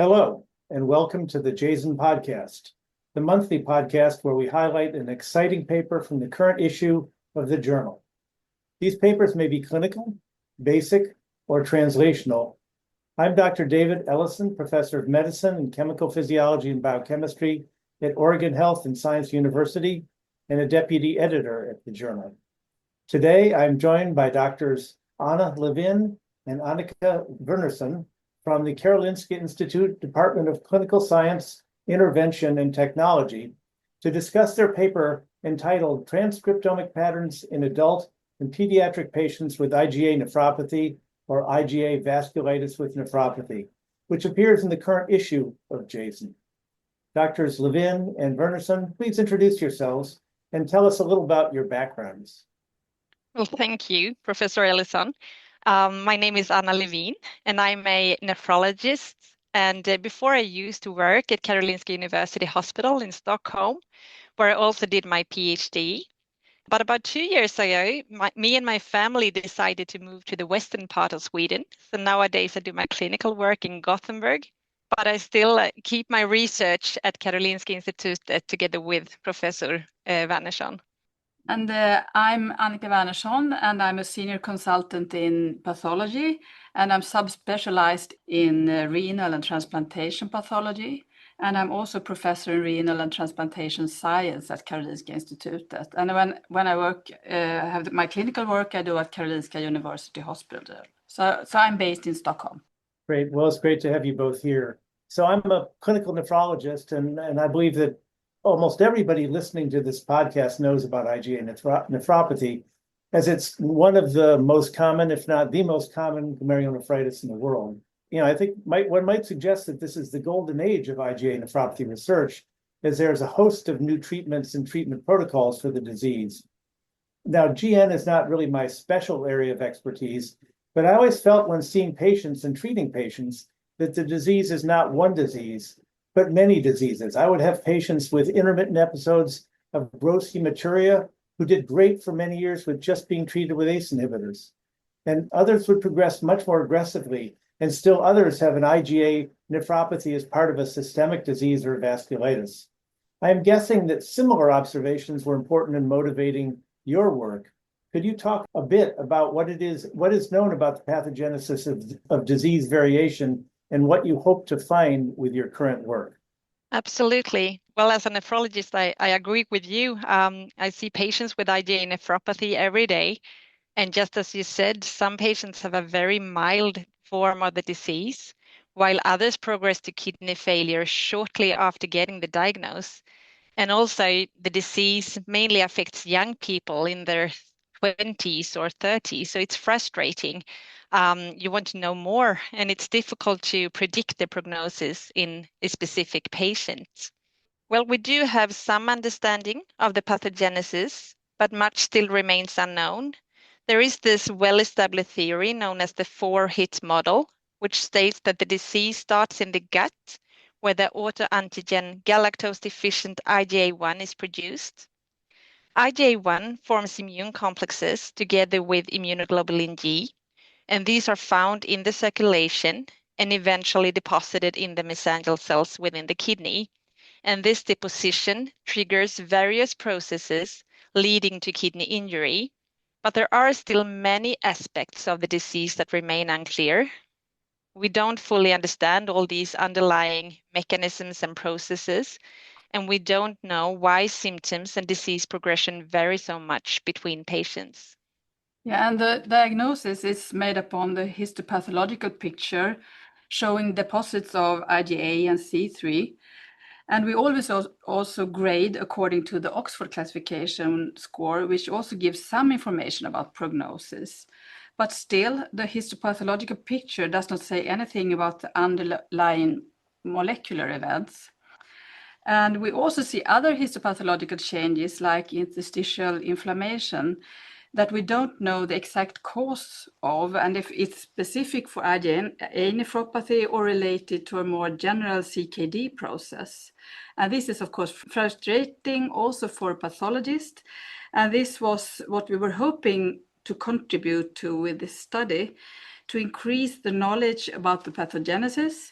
Hello, and welcome to the JASN podcast, the monthly podcast where we highlight an exciting paper from the current issue of the journal. These papers may be clinical, basic, or translational. I'm Dr. David Ellison, Professor of Medicine and Chemical Physiology and Biochemistry at Oregon Health and Science University and a Deputy Editor at the journal. Today, I'm joined by Doctors Levin and Annika Wernerson from the Karolinska Institute Department of Clinical Science, Intervention, and Technology to discuss their paper entitled Transcriptomic Patterns in Adult and Pediatric Patients with IgA Nephropathy or IgA Vasculitis with Nephropathy, which appears in the current issue of JASN. Doctors Levin and Wernerson, please introduce yourselves and tell us a little about your backgrounds. Well, thank you, Professor Ellison. My name is Anna Levin, and I'm a nephrologist. And before I used to work at Karolinska University Hospital in Stockholm, where I also did my PhD. But about 2 years ago, me and my family decided to move to the western part of Sweden. So nowadays I do my clinical work in Gothenburg, but I still keep my research at Karolinska Institute together with Professor Wernerson. And I'm Annika Wernerson, and I'm a senior consultant in pathology, and I'm subspecialized in renal and transplantation pathology. And I'm also professor in renal and transplantation science at Karolinska Institute. And when I work, have my clinical work, I do at Karolinska University Hospital. So I'm based in Stockholm. Great. Well, it's great to have you both here. So I'm a clinical nephrologist, and I believe that almost everybody listening to this podcast knows about IgA nephropathy, as it's one of the most common, if not the most common, glomerulonephritis in the world. I think one might suggest that this is the golden age of IgA nephropathy research, as there's a host of new treatments and treatment protocols for the disease. Now, GN is not really my special area of expertise, but I always felt when seeing patients and treating patients that the disease is not one disease, but many diseases. I would have patients with intermittent episodes of gross hematuria who did great for many years with just being treated with ACE inhibitors. And others would progress much more aggressively, and still others have an IgA nephropathy as part of a systemic disease or vasculitis. I am guessing that similar observations were important in motivating your work. Could you talk a bit about what is known about the pathogenesis of disease variation and what you hope to find with your current work? Absolutely. Well, as a nephrologist, I agree with you. I see patients with IgA nephropathy every day. And just as you said, some patients have a very mild form of the disease, while others progress to kidney failure shortly after getting the diagnosis. And also, the disease mainly affects young people in their 20s or 30s. So it's frustrating. You want to know more, and it's difficult to predict the prognosis in a specific patient. Well, we do have some understanding of the pathogenesis, but much still remains unknown. There is this well-established theory known as the 4-hit model, which states that the disease starts in the gut, where the autoantigen galactose-deficient IgA1 is produced. IgA1 forms immune complexes together with immunoglobulin G, and these are found in the circulation and eventually deposited in the mesangial cells within the kidney. And this deposition triggers various processes leading to kidney injury. But there are still many aspects of the disease that remain unclear. We don't fully understand all these underlying mechanisms and processes, and we don't know why symptoms and disease progression vary so much between patients. Yeah, and the diagnosis is made upon the histopathological picture showing deposits of IgA and C3. And we always also grade according to the Oxford classification score, which also gives some information about prognosis. But still, the histopathological picture does not say anything about the underlying molecular events. And we also see other histopathological changes like interstitial inflammation that we don't know the exact cause of, and if it's specific for IgA nephropathy or related to a more general CKD process. And this is, of course, frustrating also for pathologists. And this was what we were hoping to contribute to with this study, to increase the knowledge about the pathogenesis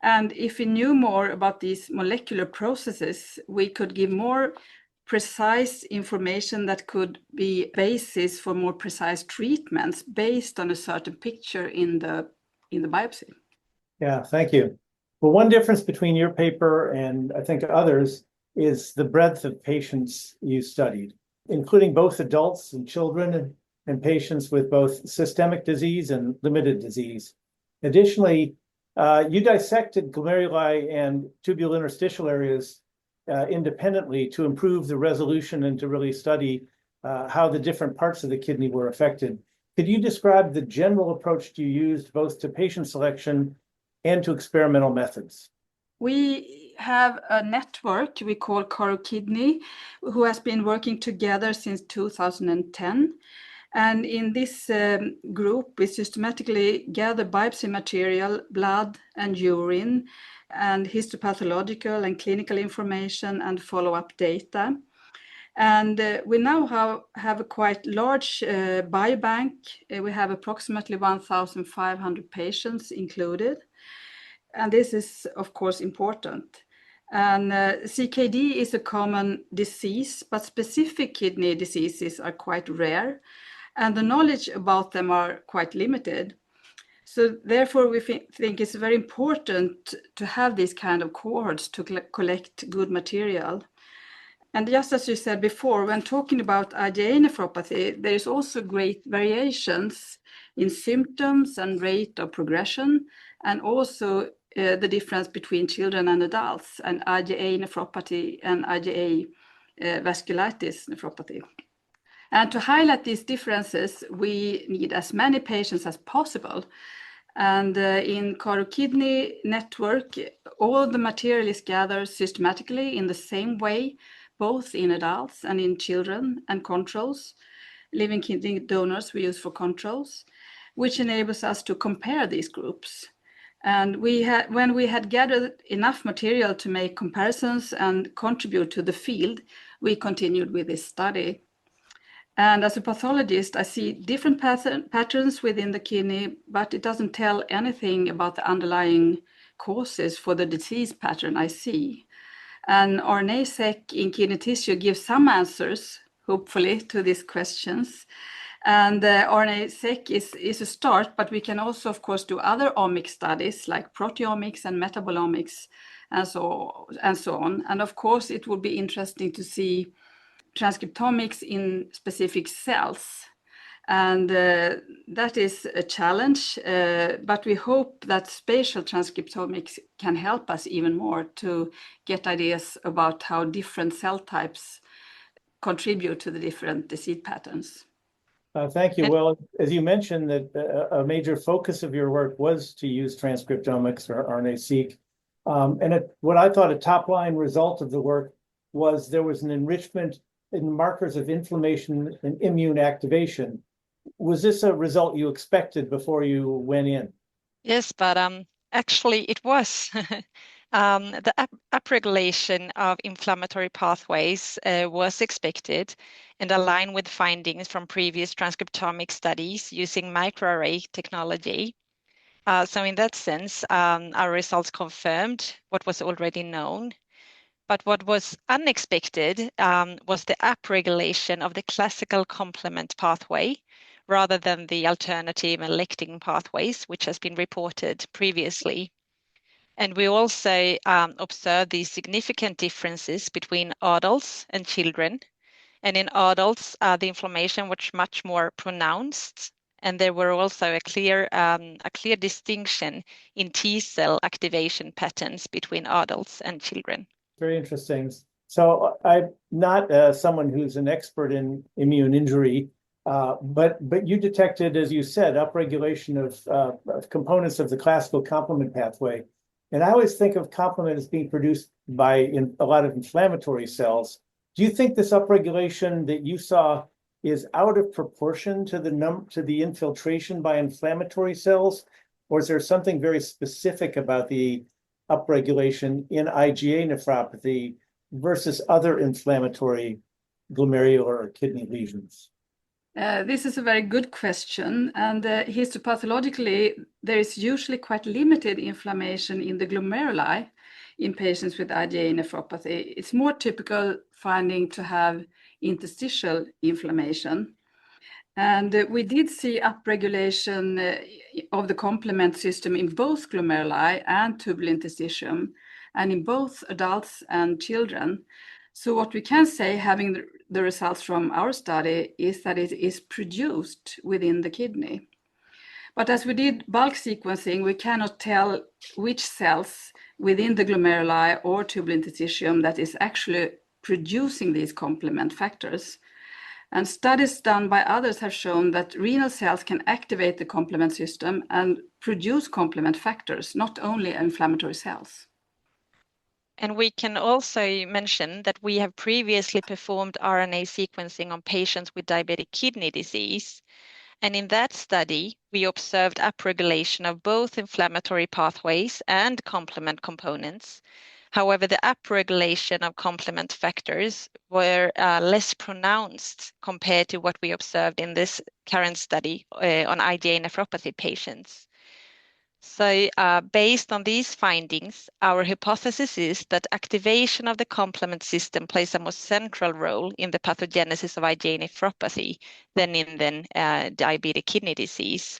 And if we knew more about these molecular processes, we could give more precise information that could be basis for more precise treatments based on a certain picture in the biopsy. Yeah, thank you. Well, one difference between your paper and I think others is the breadth of patients you studied, including both adults and children and patients with both systemic disease and limited disease. Additionally, you dissected glomeruli and tubulointerstitial areas independently to improve the resolution and to really study how the different parts of the kidney were affected. Could you describe the general approach you used both to patient selection and to experimental methods? We have a network we call CoroKidney, who has been working together since 2010. And in this group, we systematically gather biopsy material, blood and urine, and histopathological and clinical information and follow-up data. And we now have a quite large biobank. We have approximately 1,500 patients included. And this is, of course, important. And CKD is a common disease, but specific kidney diseases are quite rare, and the knowledge about them are quite limited. So therefore, we think it's very important to have these kind of cohorts to collect good material. And just as you said before, when talking about IgA nephropathy, there is also great variations in symptoms and rate of progression, and also the difference between children and adults, and IgA nephropathy and IgA vasculitis nephropathy. And to highlight these differences, we need as many patients as possible. And in CoroKidney network, all the material is gathered systematically in the same way, both in adults and in children, and controls. Living kidney donors we use for controls, which enables us to compare these groups. And when we had gathered enough material to make comparisons and contribute to the field, we continued with this study. And as a pathologist, I see different patterns within the kidney, but it doesn't tell anything about the underlying causes for the disease pattern I see. And RNA-seq in kidney tissue gives some answers, hopefully, to these questions. And RNA-seq is a start, but we can also, of course, do other omics studies like proteomics and metabolomics and so on. And of course, it would be interesting to see transcriptomics in specific cells. And that is a challenge, but we hope that spatial transcriptomics can help us even more to get ideas about how different cell types contribute to the different disease patterns. Thank you. Well, as you mentioned, that a major focus of your work was to use transcriptomics or RNA-seq. And what I thought a top-line result of the work was there was an enrichment in markers of inflammation and immune activation. Was this a result you expected before you went in? Yes, but actually it was. The upregulation of inflammatory pathways was expected and aligned with findings from previous transcriptomic studies using microarray technology. So in that sense, our results confirmed what was already known. But what was unexpected was the upregulation of the classical complement pathway rather than the alternative and lectin pathways, which has been reported previously. And we also observed these significant differences between adults and children. And in adults, the inflammation was much more pronounced. And there were also a clear distinction in T cell activation patterns between adults and children. Very interesting. So I'm not someone who's an expert in immune injury, but you detected, as you said, upregulation of components of the classical complement pathway. And I always think of complement as being produced by a lot of inflammatory cells. Do you think this upregulation that you saw is out of proportion to the infiltration by inflammatory cells, or is there something very specific about the upregulation in IgA nephropathy versus other inflammatory glomerular or kidney lesions? This is a very good question, and histopathologically, there is usually quite limited inflammation in the glomeruli in patients with IgA nephropathy. It's more typical finding to have interstitial inflammation. And we did see upregulation of the complement system in both glomeruli and tubulointerstitium, and in both adults and children. So what we can say, having the results from our study, is that it is produced within the kidney. But as we did bulk sequencing, we cannot tell which cells within the glomeruli or tubulointerstitium that is actually producing these complement factors. And studies done by others have shown that renal cells can activate the complement system and produce complement factors, not only inflammatory cells. And we can also mention that we have previously performed RNA sequencing on patients with diabetic kidney disease. And in that study, we observed upregulation of both inflammatory pathways and complement components. However, the upregulation of complement factors were less pronounced compared to what we observed in this current study on IgA nephropathy patients. So based on these findings, our hypothesis is that activation of the complement system plays a more central role in the pathogenesis of IgA nephropathy than in diabetic kidney disease.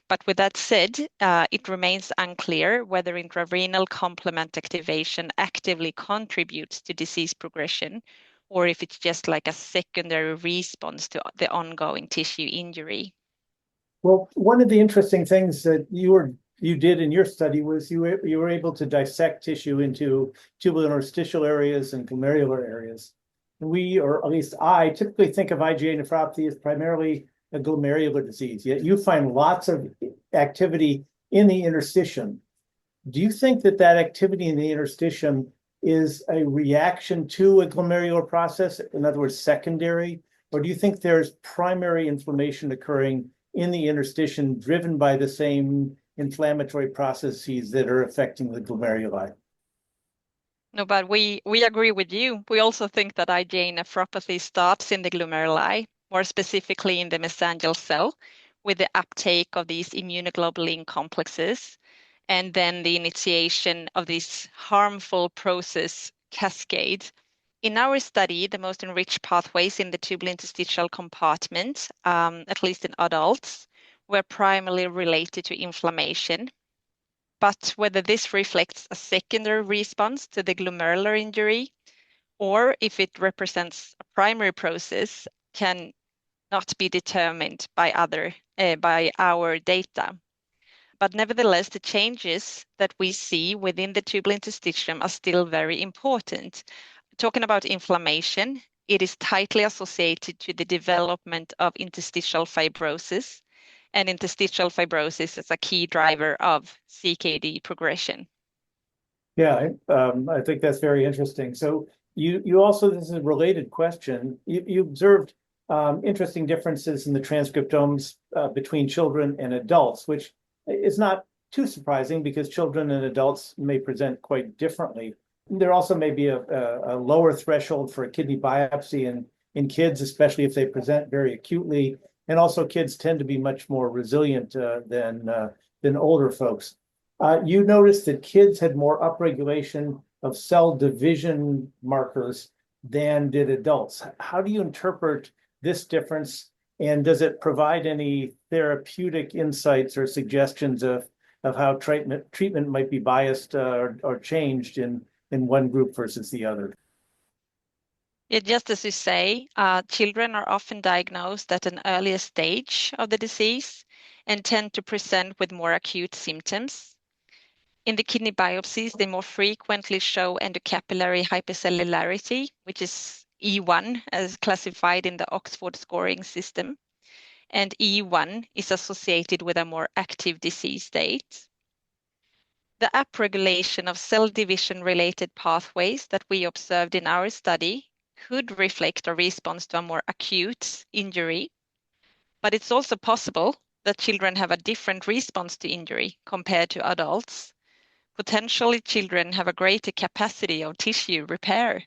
But with that said, it remains unclear whether intrarenal complement activation actively contributes to disease progression, or if it's just like a secondary response to the ongoing tissue injury. Well, one of the interesting things that you did in your study was you were able to dissect tissue into tubulointerstitial areas and glomerular areas. And we, or at least I, typically think of IgA nephropathy as primarily a glomerular disease, yet you find lots of activity in the interstitium. Do you think that activity in the interstitium is a reaction to a glomerular process, in other words, secondary, or do you think there's primary inflammation occurring in the interstitium driven by the same inflammatory processes that are affecting the glomeruli? No, but we agree with you. We also think that IgA nephropathy starts in the glomeruli, more specifically in the mesangial cell, with the uptake of these immunoglobulin complexes, and then the initiation of this harmful process cascade. In our study, the most enriched pathways in the tubulointerstitial compartment, at least in adults, were primarily related to inflammation. But whether this reflects a secondary response to the glomerular injury, or if it represents a primary process, can not be determined by our data. But nevertheless, the changes that we see within the tubulointerstitium are still very important. Talking about inflammation, it is tightly associated to the development of interstitial fibrosis, and interstitial fibrosis is a key driver of CKD progression. Yeah, I think that's very interesting. So you also, this is a related question, you observed interesting differences in the transcriptomes between children and adults, which is not too surprising because children and adults may present quite differently. There also may be a lower threshold for a kidney biopsy in kids, especially if they present very acutely. And also kids tend to be much more resilient than older folks. You noticed that kids had more upregulation of cell division markers than did adults. How do you interpret this difference? And does it provide any therapeutic insights or suggestions of how treatment might be biased or changed in one group versus the other? Yeah, just as you say, children are often diagnosed at an earlier stage of the disease and tend to present with more acute symptoms. In the kidney biopsies, they more frequently show endocapillary hypercellularity, which is E1 as classified in the Oxford scoring system. And E1 is associated with a more active disease state. The upregulation of cell division-related pathways that we observed in our study could reflect a response to a more acute injury, but it's also possible that children have a different response to injury compared to adults. Potentially, children have a greater capacity of tissue repair.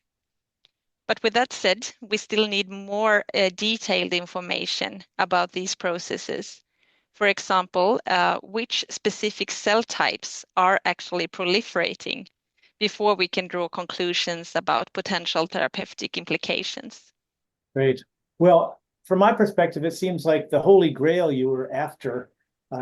But with that said, we still need more detailed information about these processes. For example, which specific cell types are actually proliferating before we can draw conclusions about potential therapeutic implications. Great. Well, from my perspective, it seems like the holy grail you were after,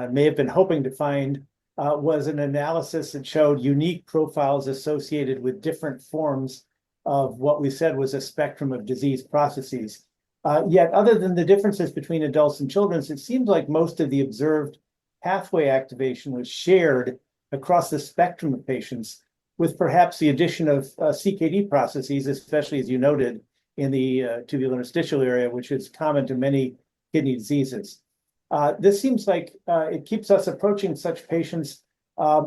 may have been hoping to find, was an analysis that showed unique profiles associated with different forms of what we said was a spectrum of disease processes. Yet, other than the differences between adults and children, it seems like most of the observed pathway activation was shared across the spectrum of patients, with perhaps the addition of CKD processes, especially as you noted, in the tubulointerstitial area, which is common to many kidney diseases. This seems like it keeps us approaching such patients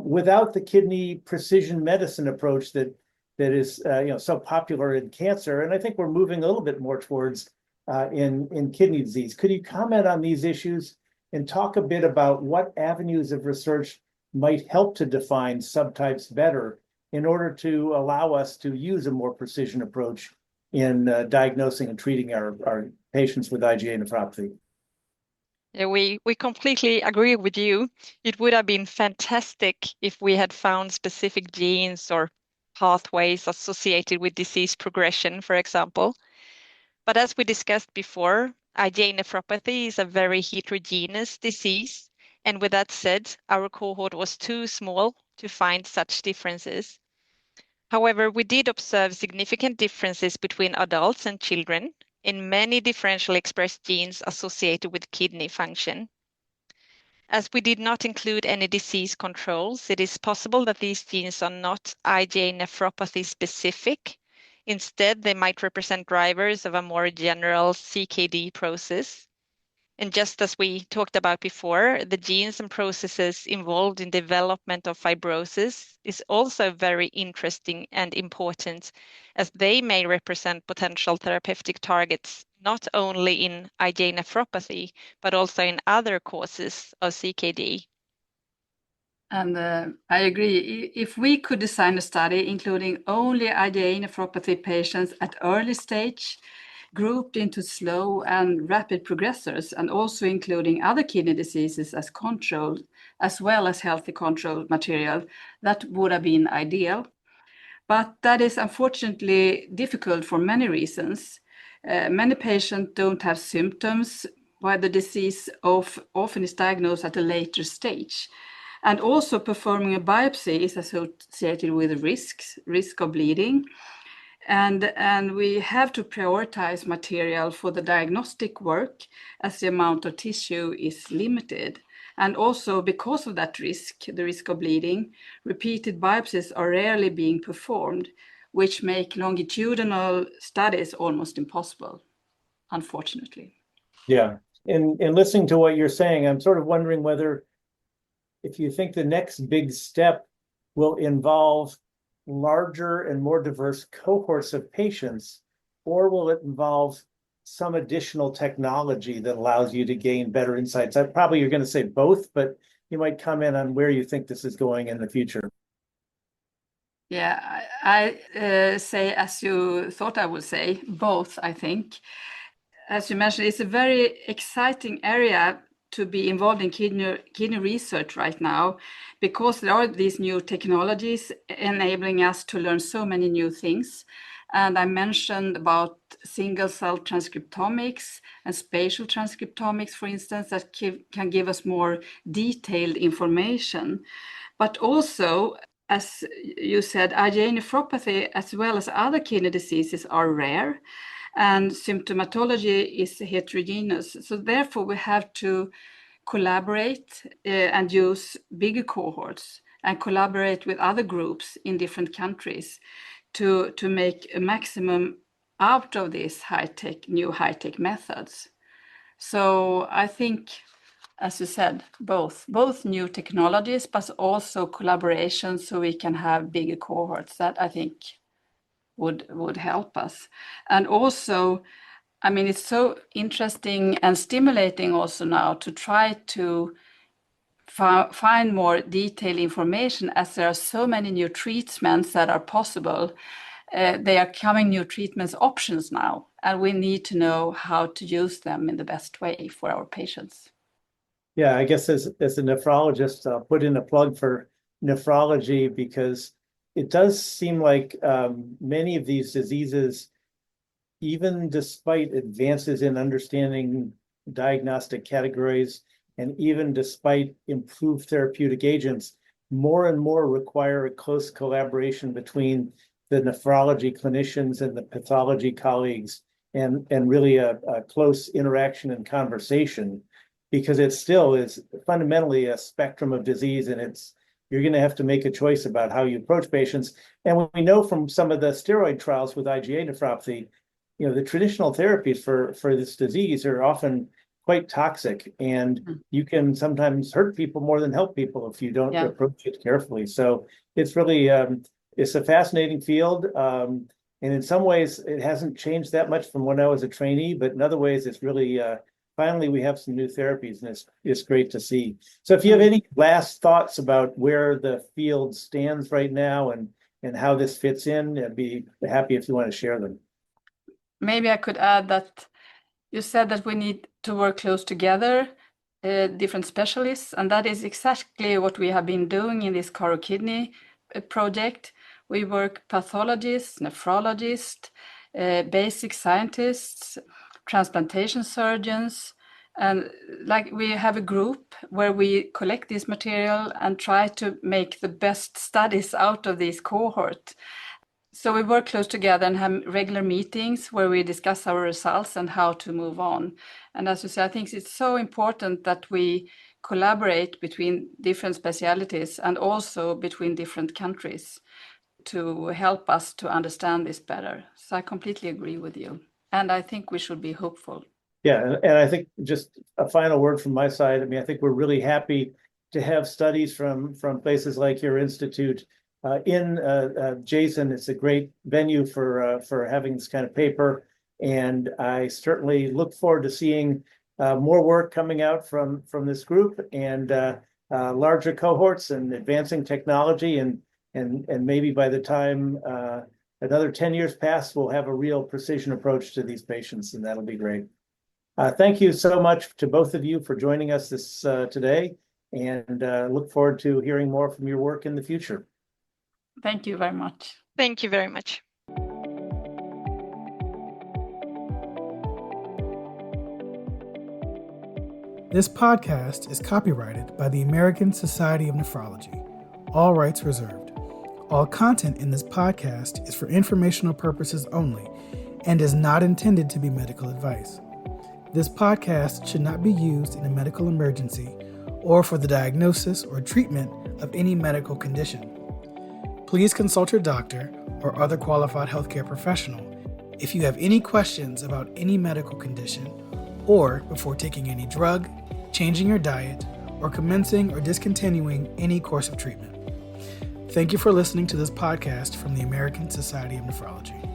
without the kidney precision medicine approach that is so popular in cancer. And I think we're moving a little bit more towards in kidney disease. Could you comment on these issues and talk a bit about what avenues of research might help to define subtypes better in order to allow us to use a more precision approach in diagnosing and treating our patients with IgA nephropathy? Yeah, we completely agree with you. It would have been fantastic if we had found specific genes or pathways associated with disease progression, for example. But as we discussed before, IgA nephropathy is a very heterogeneous disease. And with that said, our cohort was too small to find such differences. However, we did observe significant differences between adults and children in many differentially expressed genes associated with kidney function. As we did not include any disease controls, it is possible that these genes are not IgA nephropathy specific. Instead, they might represent drivers of a more general CKD process. And just as we talked about before, the genes and processes involved in development of fibrosis is also very interesting and important, as they may represent potential therapeutic targets, not only in IgA nephropathy, but also in other causes of CKD. And I agree. If we could design a study including only IgA nephropathy patients at early stage, grouped into slow and rapid progressors, and also including other kidney diseases as control, as well as healthy control material, that would have been ideal. But that is unfortunately difficult for many reasons. Many patients don't have symptoms, while the disease often is diagnosed at a later stage. And also performing a biopsy is associated with risk of bleeding. And we have to prioritize material for the diagnostic work as the amount of tissue is limited. And also because of that risk, the risk of bleeding, repeated biopsies are rarely being performed, which make longitudinal studies almost impossible, unfortunately. Yeah. In listening to what you're saying, I'm sort of wondering whether if you think the next big step will involve larger and more diverse cohorts of patients, or will it involve some additional technology that allows you to gain better insights? Probably you're going to say both, but you might comment on where you think this is going in the future. Yeah, I say, as you thought I would say, both, I think. As you mentioned, it's a very exciting area to be involved in kidney research right now, because there are these new technologies enabling us to learn so many new things. And I mentioned about single cell transcriptomics and spatial transcriptomics, for instance, that can give us more detailed information. But also, as you said, IgA nephropathy, as well as other kidney diseases, are rare, and symptomatology is heterogeneous. So therefore, we have to collaborate and use bigger cohorts and collaborate with other groups in different countries to make a maximum out of these new high-tech methods. So I think, as you said, both new technologies, but also collaboration, so we can have bigger cohorts. That I think would help us. And also, I mean, it's so interesting and stimulating also now to try to find more detailed information, as there are so many new treatments that are possible. they are coming new treatments options now, and we need to know how to use them in the best way for our patients. Yeah, I guess as a nephrologist, I'll put in a plug for nephrology because it does seem like many of these diseases, even despite advances in understanding diagnostic categories, and even despite improved therapeutic agents, more and more require a close collaboration between the nephrology clinicians and the pathology colleagues, and really a close interaction and conversation, because it still is fundamentally a spectrum of disease, and you're going to have to make a choice about how you approach patients. And we know from some of the steroid trials with IgA nephropathy, the traditional therapies for this disease are often quite toxic, and you can sometimes hurt people more than help people if you don't approach it carefully. So it's really it's a fascinating field, and in some ways it hasn't changed that much from when I was a trainee, but in other ways it's really finally we have some new therapies, and it's great to see. So if you have any last thoughts about where the field stands right now and how this fits in, I'd be happy if you want to share them. Maybe I could add that you said that we need to work close together, different specialists, and that is exactly what we have been doing in this Caro Kidney project. We work pathologists, nephrologists, basic scientists, transplantation surgeons, and like we have a group where we collect this material and try to make the best studies out of this cohort. So we work close together and have regular meetings where we discuss our results and how to move on. And as you say, I think it's so important that we collaborate between different specialties and also between different countries to help us to understand this better. So I completely agree with you. And I think we should be hopeful. Yeah, and I think just a final word from my side. I mean, I think we're really happy to have studies from places like your institute in JASN. It's a great venue for having this kind of paper, and I certainly look forward to seeing more work coming out from this group, and larger cohorts and advancing technology, and maybe by the time another 10 years pass, we'll have a real precision approach to these patients, and that'll be great. Thank you so much to both of you for joining us this today, and look forward to hearing more from your work in the future. Thank you very much. Thank you very much. This podcast is copyrighted by the American Society of Nephrology. All rights reserved. All content in this podcast is for informational purposes only and is not intended to be medical advice. This podcast should not be used in a medical emergency or for the diagnosis or treatment of any medical condition. Please consult your doctor or other qualified healthcare professional if you have any questions about any medical condition, or before taking any drug, changing your diet, or commencing or discontinuing any course of treatment. Thank you for listening to this podcast from the American Society of Nephrology.